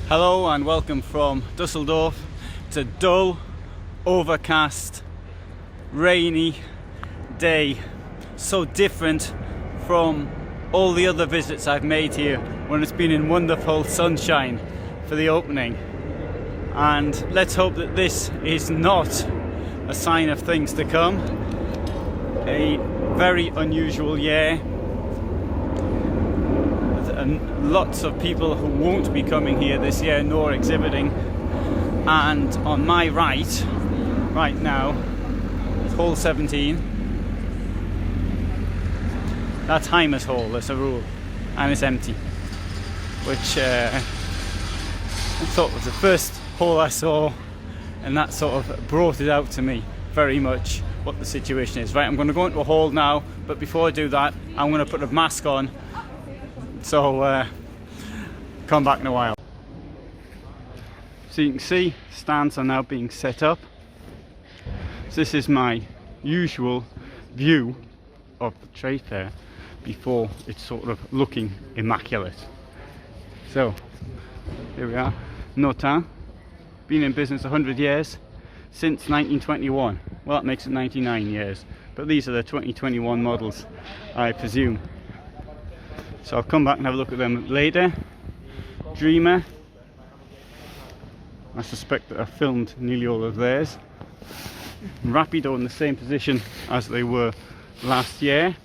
Hello and welcome from Dusseldorf. It's a dull, overcast, rainy day. So different from all the other visits I've made here when it's been in wonderful sunshine for the opening. And let's hope that this is not a sign of things to come. A very unusual year. And lots of people who won't be coming here this year nor exhibiting. And on my right now, hole 17. That's Heimer's hole as a rule, and it's empty, which I thought was the first hole I saw, and that sort of brought it out to me very much what the situation is. Right, I'm going to go into a hole now, but before I do that, I'm going to put a mask on. So come back in a while. So you can see stands are now being set up. So this is my usual view of the trade fair before it's sort of looking immaculate. So here we are, Notin, been in business 100 years, since 1921. Well, that makes it 99 years, but these are the 2021 models, I presume. So I'll come back and have a look at them later. Dreamer, I suspect that I filmed nearly all of theirs. Rapido in the same position as they were last year,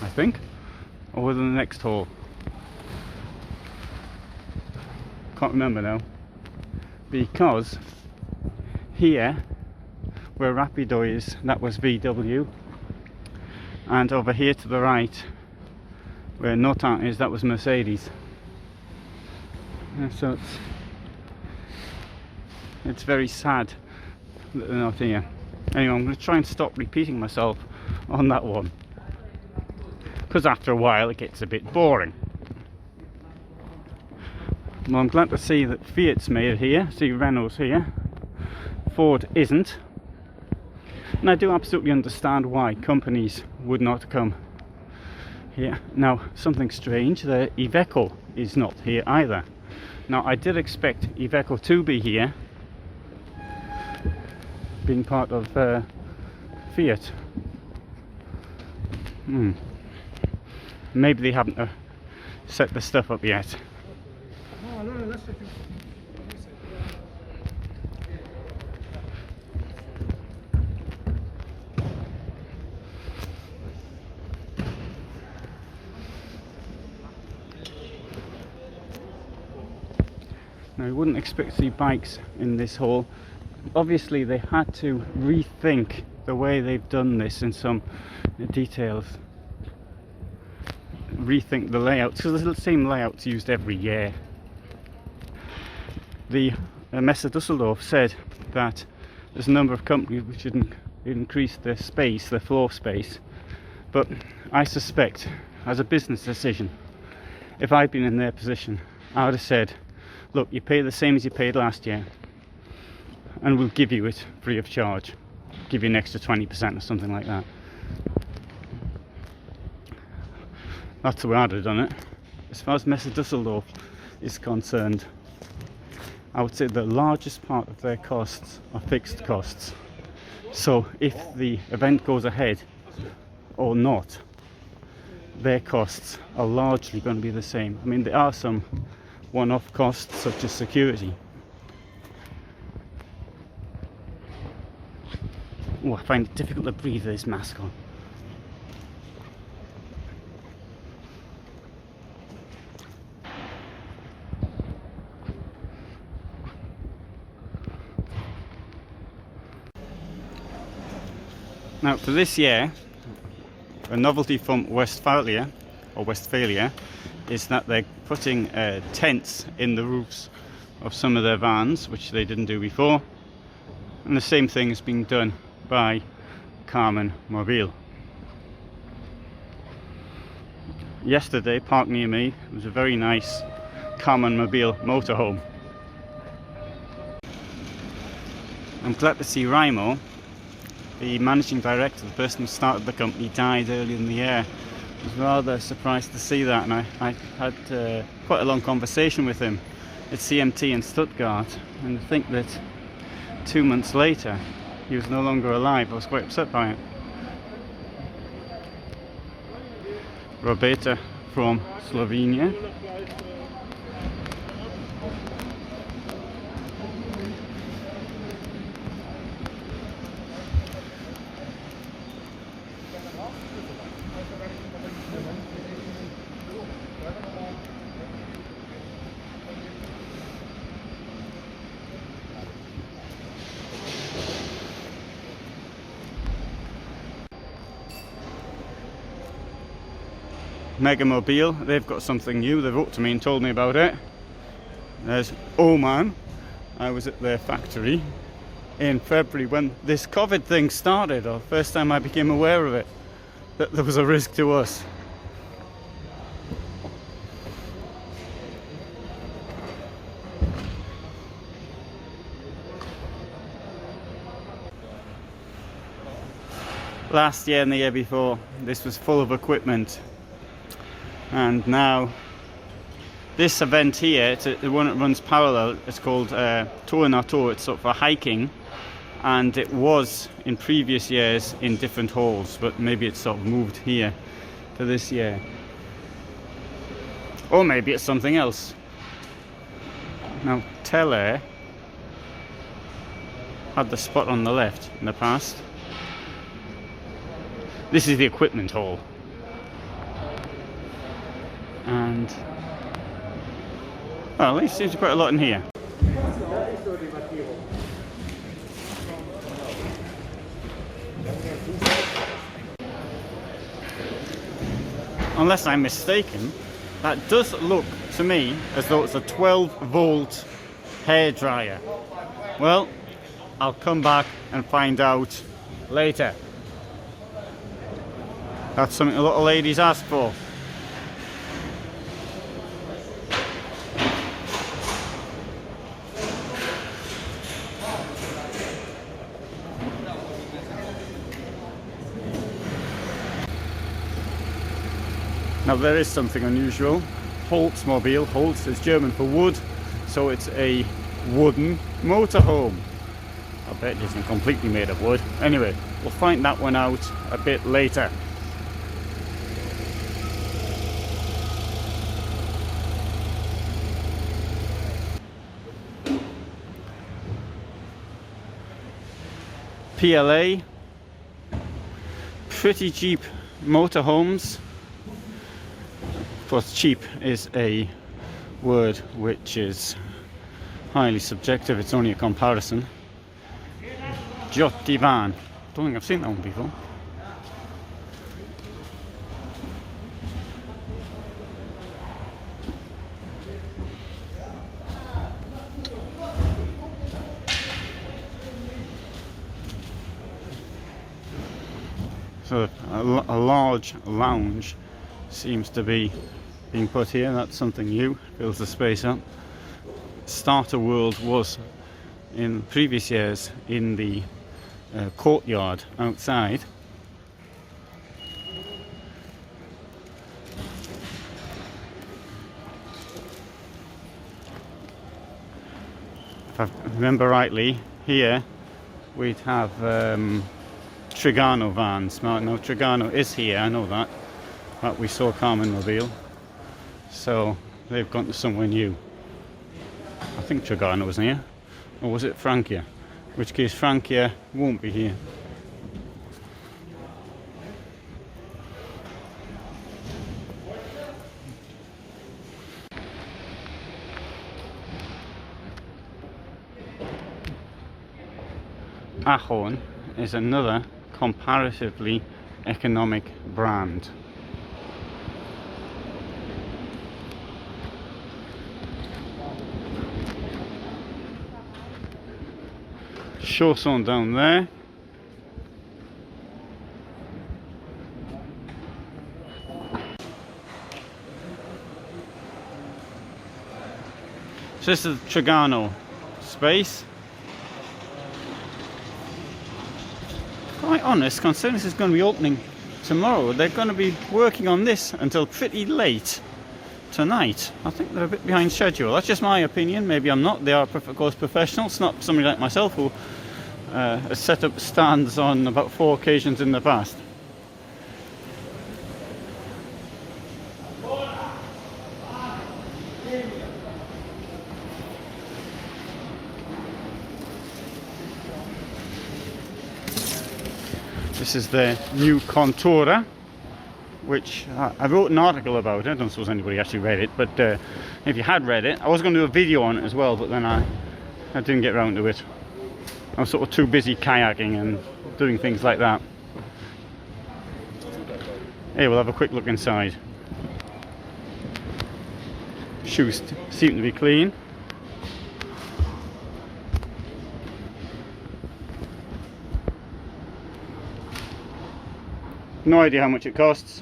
I think, or was it the next hole? Can't remember now, because here where Rapido is, that was VW, and over here to the right where Notin is, that was Mercedes. And so it's very sad that they're not here. Anyway, I'm going to try and stop repeating myself on that one, because after a while it gets a bit boring. Well, I'm glad to see that Fiat's made it here. See, Renault's here, Ford isn't. And I do absolutely understand why companies would not come here. Now, something strange, the Iveco is not here either. Now, I did expect Iveco to be here, being part of Fiat. Maybe they haven't set the stuff up yet. Now, you wouldn't expect to see bikes in this hall. Obviously, they had to rethink the way they've done this in some details. Rethink the layouts, because the same layouts used every year. The Messe Dusseldorf said that there's a number of companies which should increase their space, their floor space. But I suspect, as a business decision, if I'd been in their position, I would have said, look, you pay the same as you paid last year, and we'll give you it free of charge. Give you an extra 20% or something like that. That's the way I'd have done it. As far as Messe Dusseldorf is concerned, I would say the largest part of their costs are fixed costs. So if the event goes ahead or not, their costs are largely going to be the same. I mean, there are some one-off costs such as security. Oh, I find it difficult to breathe with this mask on. Now, for this year, a novelty from Westphalia is that they're putting tents in the roofs of some of their vans, which they didn't do before, and the same thing is being done by Caravan Mobile. Yesterday, parked near me, was a very nice Caravan Mobile motorhome. I'm glad to see Raimo, the managing director, the person who started the company, died early in the year. was rather surprised to see that, and I had quite a long conversation with him at CMT in Stuttgart, and to think that 2 months later he was no longer alive, I was quite upset by it. Roberta from Slovenia. Megamobile, they've got something new. They wrote to me and told me about it. There's Oman. I was at their factory in February when this COVID thing started, or the first time I became aware of it, that there was a risk to us. Last year and the year before, this was full of equipment. And now this event here, it's the one that runs parallel, it's called Tour Natur. It's sort of for hiking, and it was in previous years in different halls, but maybe it's sort of moved here to this year, or maybe it's something else. Now Tele had the spot on the left in the past. This is the equipment hall. And well, there seems quite a lot in here. Unless I'm mistaken, that does look to me as though it's a 12-volt hairdryer. Well, I'll come back and find out later. That's something a lot of ladies ask for. Now there is something unusual. Holzmobil. Holz is German for wood, so it's a wooden motorhome. I bet it isn't completely made of wood. Anyway, we'll find that one out a bit later. PLA. Pretty cheap motorhomes. Of course, cheap is a word which is highly subjective. It's only a comparison. Jottivan. Don't think I've seen that one before. So a large lounge seems to be being put here. That's something new, fills the space up. Starter World was in previous years in the courtyard outside. If I remember rightly, here we'd have Trigano vans. No, Trigano is here, I know that. But we saw Caravan Mobile. So they've gone to somewhere new. I think Trigano was here. Or was it Francia? In which case Francia won't be here. Ahorn is another comparatively economic brand. Chausson down there. So this is the Trigano space. Quite honest, considering this is going to be opening tomorrow. They're going to be working on this until pretty late tonight. I think they're a bit behind schedule. That's just my opinion. Maybe I'm not. They are, of course, professionals. Not somebody like myself who has set up stands on about 4 occasions in the past. This is the new Contoura, which I wrote an article about. I don't suppose anybody actually read it, but if you had read it, I was going to do a video on it as well, but then I didn't get around to it. I was sort of too busy kayaking and doing things like that. Hey, we'll have a quick look inside. Shoes seem to be clean. No idea how much it costs.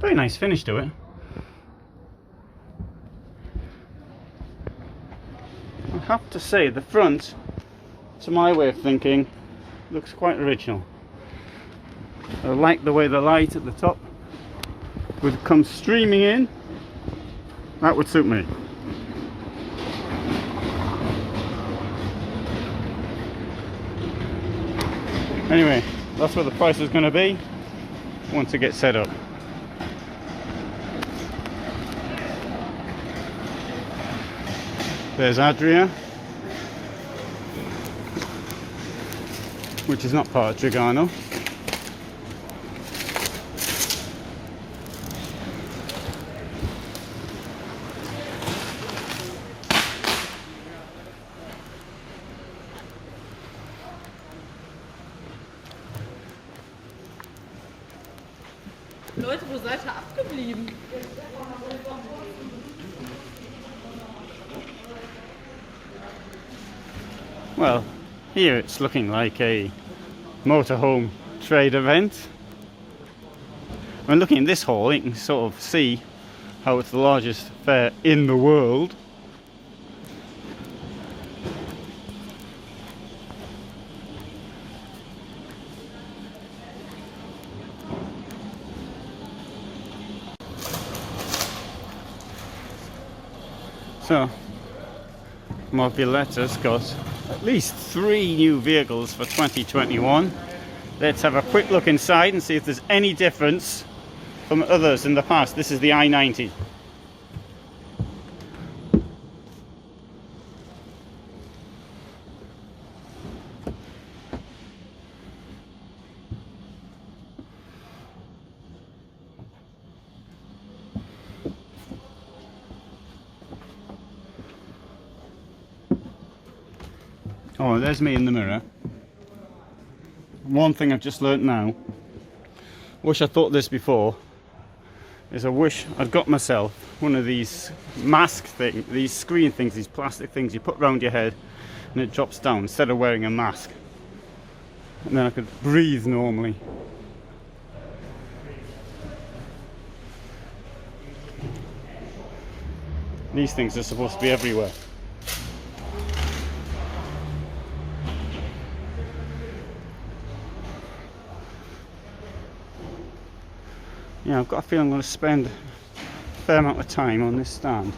Very nice finish to it. I have to say the front, to my way of thinking, looks quite original. I like the way the light at the top would come streaming in. That would suit me. Anyway, that's what the price is going to be once it gets set up. There's Adria, which is not part of Trigano. Leute, wo seid ihr abgeblieben? Well, here it's looking like a motorhome trade event. When looking in this hall, you can sort of see how it's the largest fair in the world. So, Mobiletta's got at least 3 new vehicles for 2021. Let's have a quick look inside and see if there's any difference from others in the past. This is the i90. Oh, there's me in the mirror. One thing I've just learnt now, wish I thought this before, is I wish I'd got myself one of these mask things, these screen things, these plastic things you put round your head and it drops down instead of wearing a mask. And then I could breathe normally. These things are supposed to be everywhere. Yeah, I've got a feeling I'm going to spend a fair amount of time on this stand.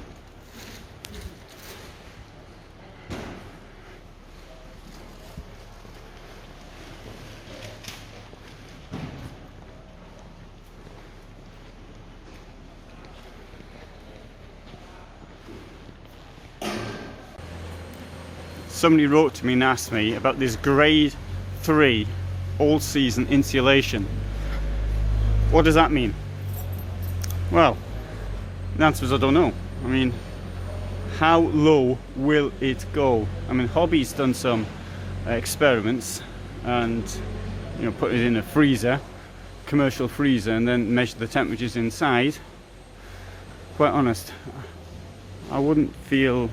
Somebody wrote to me and asked me about this grade 3 all season insulation. What does that mean? Well, the answer is I don't know. I mean, how low will it go? I mean, Hobby's done some experiments and, you know, put it in a freezer, commercial freezer, and then measure the temperatures inside. Quite honest, I wouldn't feel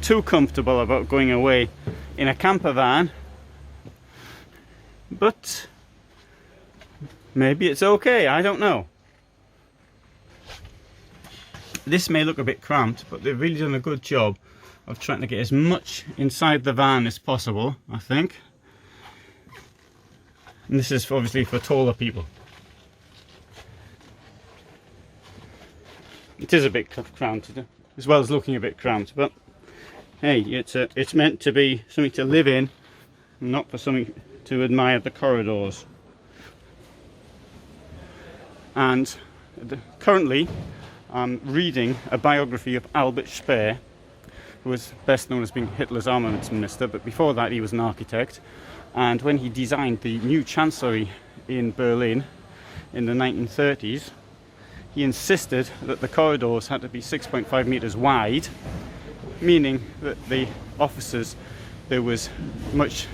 too comfortable about going away in a camper van, but maybe it's okay, I don't know. This may look a bit cramped, but they've really done a good job of trying to get as much inside the van as possible, I think. And this is obviously for taller people. It is a bit cramped, as well as looking a bit cramped, but hey, it's meant to be something to live in, not for something to admire the corridors. And currently I'm reading a biography of Albert Speer, who was best known as being Hitler's armaments minister, but before that he was an architect. And when he designed the new chancellery in Berlin in the 1930s, he insisted that the corridors had to be 6.5 meters wide, meaning that the offices, there was much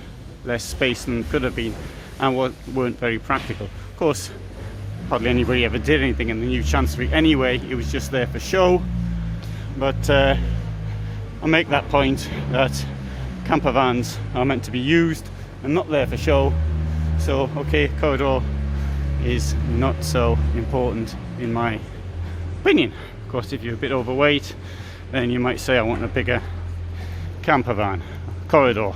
less space than could have been, and weren't very practical. Of course, hardly anybody ever did anything in the new chancellery anyway. It was just there for show. But I'll make that point that camper vans are meant to be used and not there for show. So okay, corridor is not so important in my opinion. Of course, if you're a bit overweight, then you might say I want a bigger camper van corridor.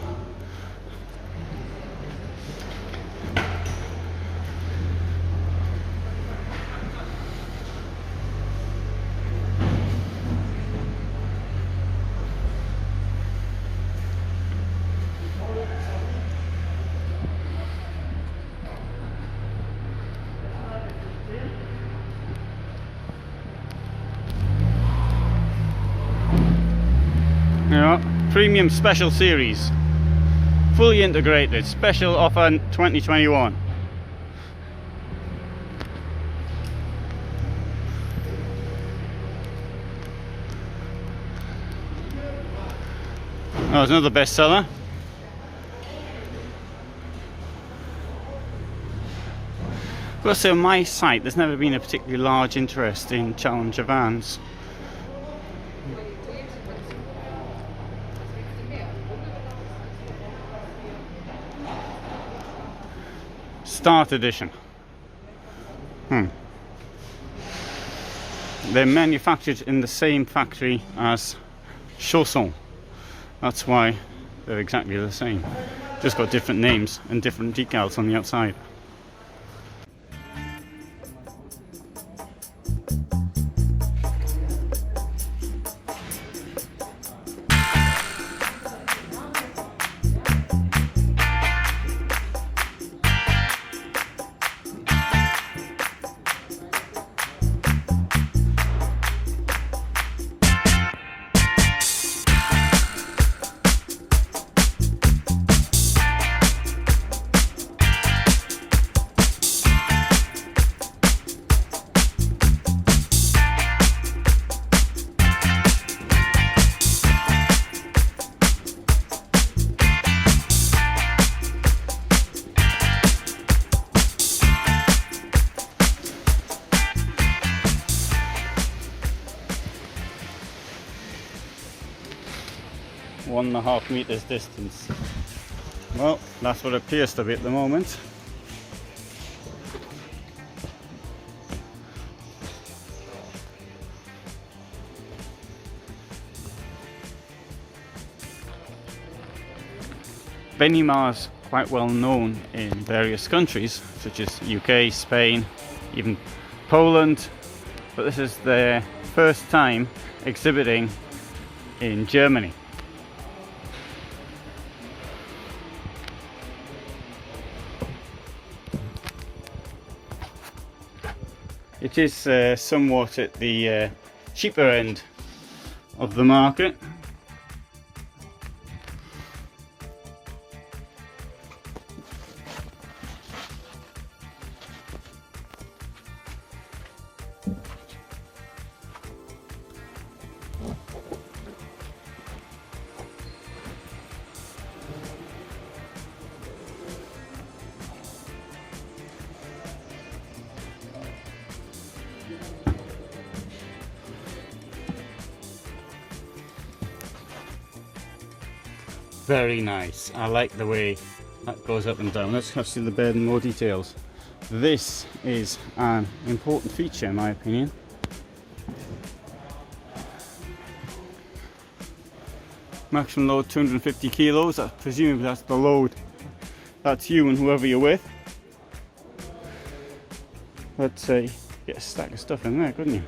Premium Special Series, fully integrated, special offer 2021. Oh, there's another bestseller. Of course, on my site there's never been a particularly large interest in Challenger vans. Start edition. They're manufactured in the same factory as Chausson. That's why they're exactly the same. Just got different names and different decals on the outside. One and a half meters distance. Well, that's what it appears to be at the moment. Benimar is quite well known in various countries such as UK, Spain, even Poland, but this is their first time exhibiting in Germany. It is somewhat at the cheaper end of the market. Very nice. I like the way that goes up and down. Let's see the bed in more details. This is an important feature in my opinion. Maximum load 250 kilos. Presumably that's the load. That's you and whoever you're with. let's say, get a stack of stuff in there, couldn't you?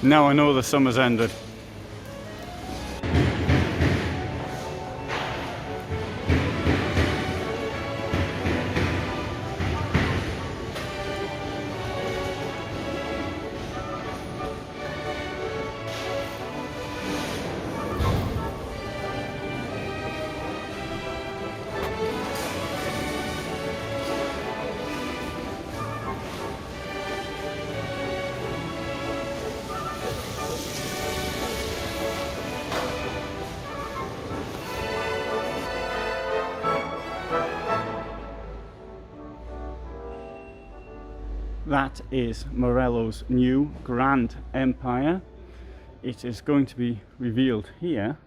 Now I know the summer's ended. That is Morello's new Grand Empire. It is going to be revealed here.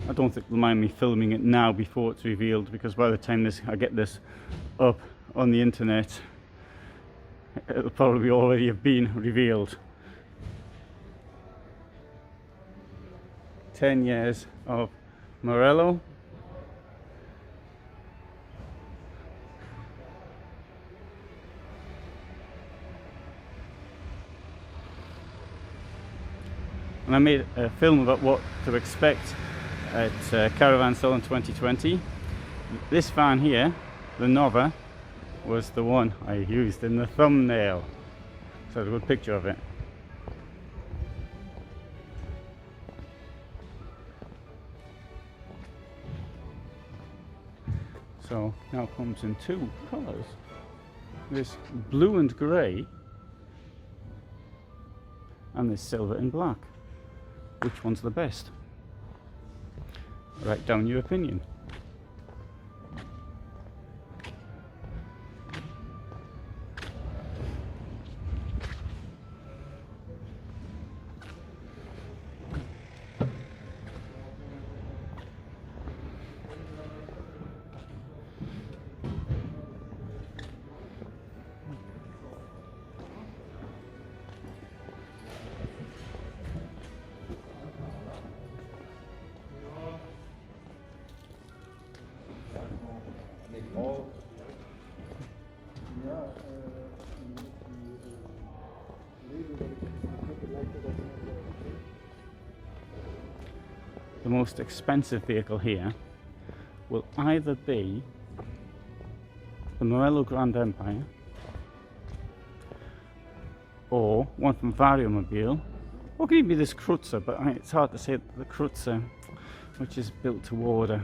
I don't think they'll mind me filming it now before it's revealed, because by the time I get this up on the internet, it'll probably already have been revealed. 10 years of Morello. And I made a film about what to expect at Caravan Salon 2020. This van here, the Nova, was the one I used in the thumbnail. So I have a good picture of it. So now it comes in two colours. This blue and grey, and this silver and black. Which one's the best? Write down your opinion. The most expensive vehicle here will either be the Morello Grand Empire or one from Variomobile, or could even be this Cruzza, but it's hard to say the Cruzza, which is built to order.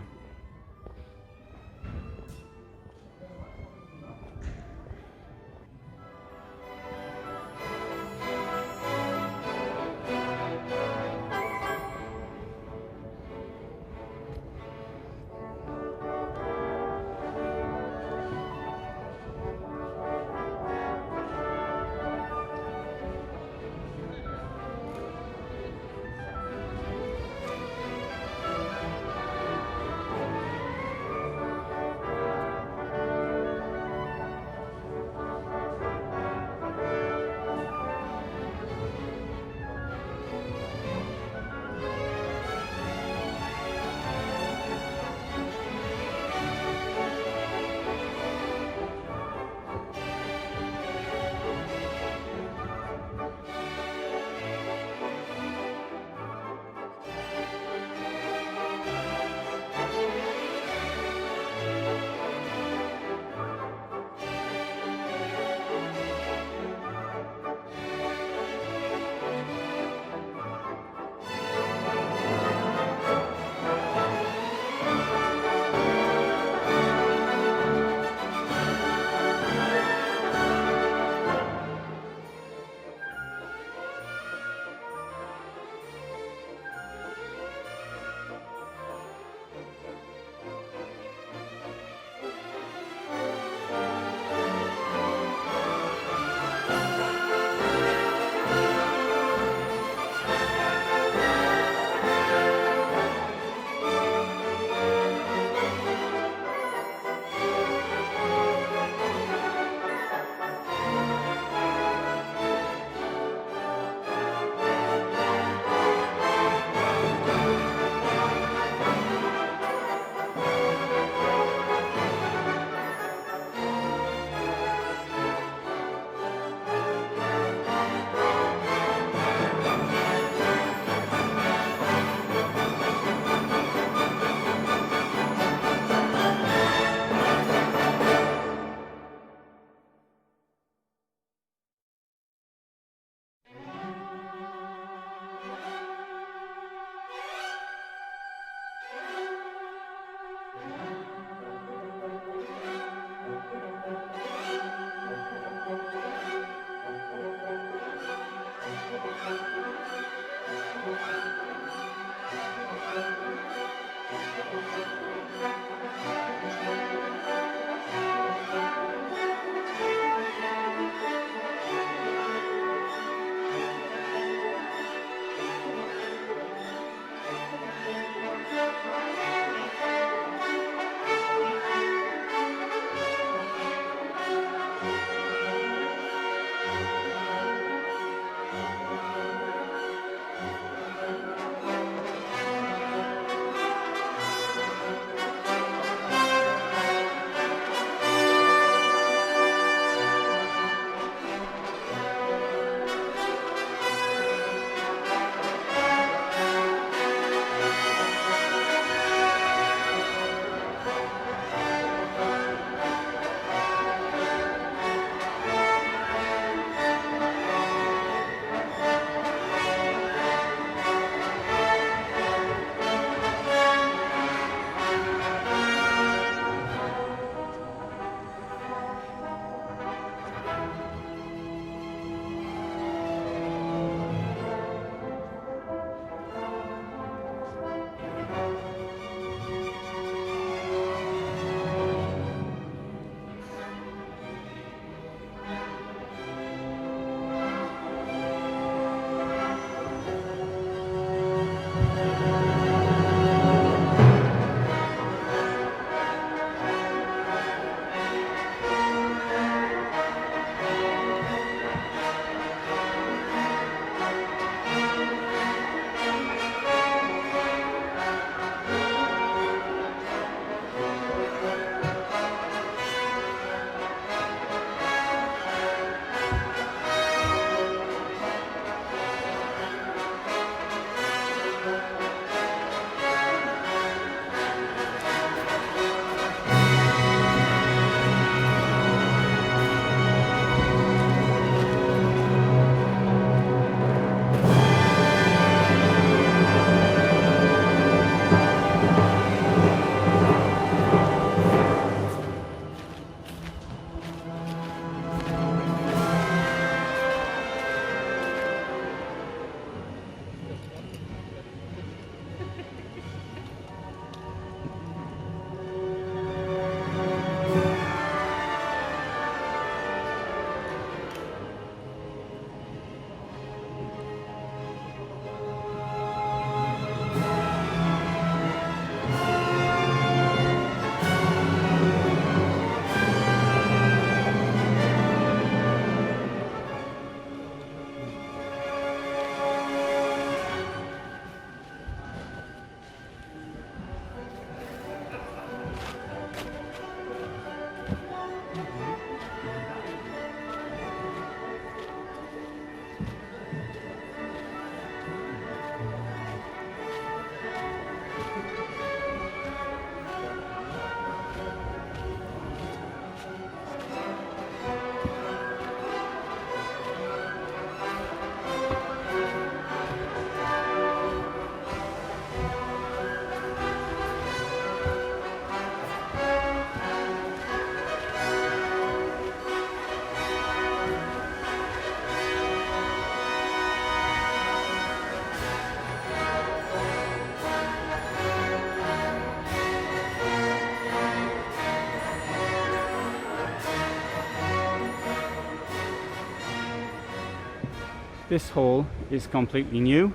This hall is completely new.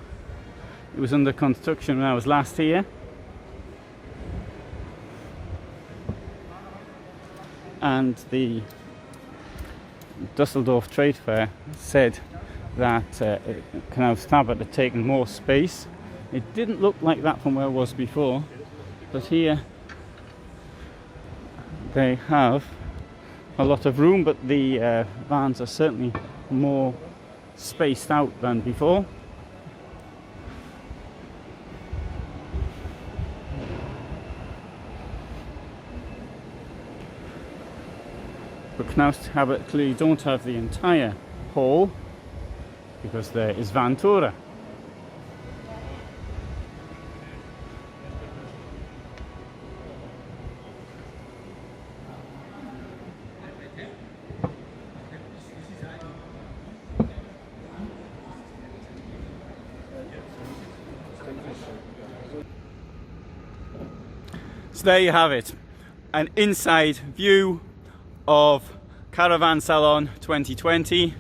It was under construction when I was last here. And the Dusseldorf Trade Fair said that Canal Stabat had taken more space. It didn't look like that from where it was before, but here they have a lot of room, but the vans are certainly more spaced out than before. But Knaus Habit clearly don't have the entire hall because there is Vantura. So there you have it, an inside view of Caravan Salon 2020.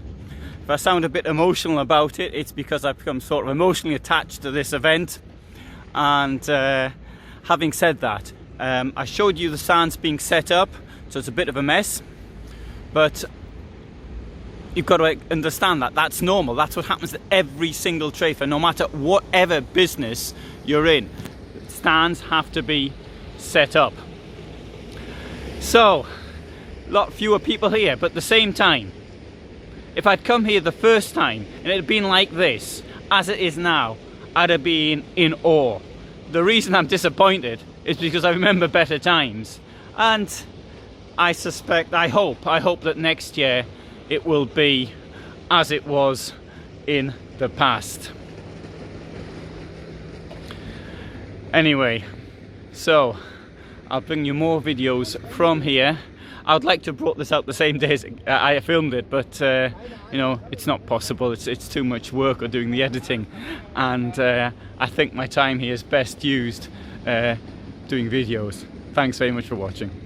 If I sound a bit emotional about it, it's because I've become sort of emotionally attached to this event. And having said that, I showed you the stands being set up, so it's a bit of a mess, but you've got to understand that that's normal. That's what happens to every single trade fair, no matter whatever business you're in. Stands have to be set up. So a lot fewer people here, but at the same time, if I'd come here the first time and it had been like this as it is now, I'd have been in awe. The reason I'm disappointed is because I remember better times, and I hope that next year it will be as it was in the past. Anyway, so I'll bring you more videos from here. I would like to have brought this out the same day as I filmed it, but you know, it's not possible. It's too much work or doing the editing, and I think my time here is best used doing videos. Thanks very much for watching.